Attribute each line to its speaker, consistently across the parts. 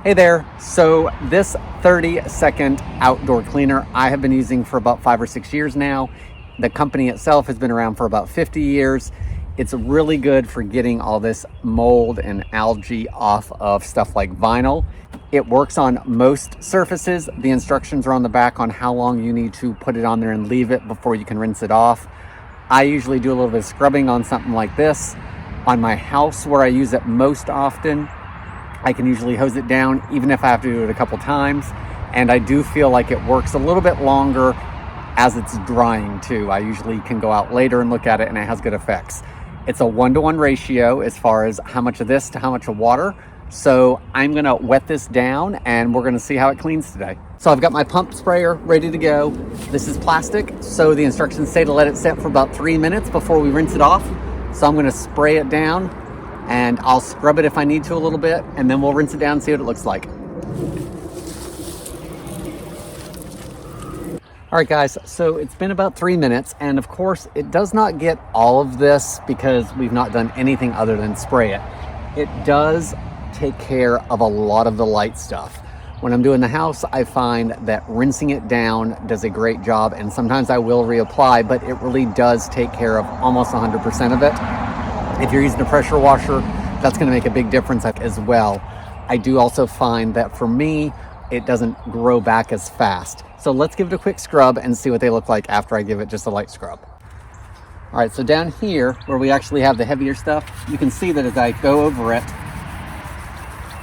Speaker 1: Hey there. So this 30-second outdoor cleaner I have been using for about 5 or 6 years now. The company itself has been around for about 50 years. It's really good for getting all this mold and algae off of stuff like vinyl. It works on most surfaces. The instructions are on the back on how long you need to put it on there and leave it before you can rinse it off. I usually do a little bit of scrubbing on something like this. On my house where I use it most often, I can usually hose it down even if I have to do it a couple times. And I do feel like it works a little bit longer as it's drying too. I usually can go out later and look at it and it has good effects. It's a 1-to-1 ratio as far as how much of this to how much of water. So I'm gonna wet this down and we're gonna see how it cleans today. So I've got my pump sprayer ready to go. This is plastic, so the instructions say to let it set for about 3 minutes before we rinse it off. So I'm gonna spray it down and I'll scrub it if I need to a little bit, and then we'll rinse it down and see what it looks like. All right guys, so it's been about 3 minutes, and of course it does not get all of this because we've not done anything other than spray it. It does take care of a lot of the light stuff. When I'm doing the house, I find that rinsing it down does a great job, and sometimes I will reapply, but it really does take care of almost 100% of it. If you're using a pressure washer, that's going to make a big difference as well. I do also find that for me, it doesn't grow back as fast. So let's give it a quick scrub and see what they look like after I give it just a light scrub. All right, so down here where we actually have the heavier stuff, you can see that as I go over it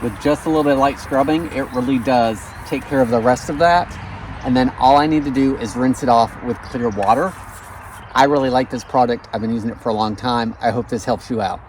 Speaker 1: with just a little bit of light scrubbing, it really does take care of the rest of that. And then all I need to do is rinse it off with clear water. I really like this product. I've been using it for a long time. I hope this helps you out.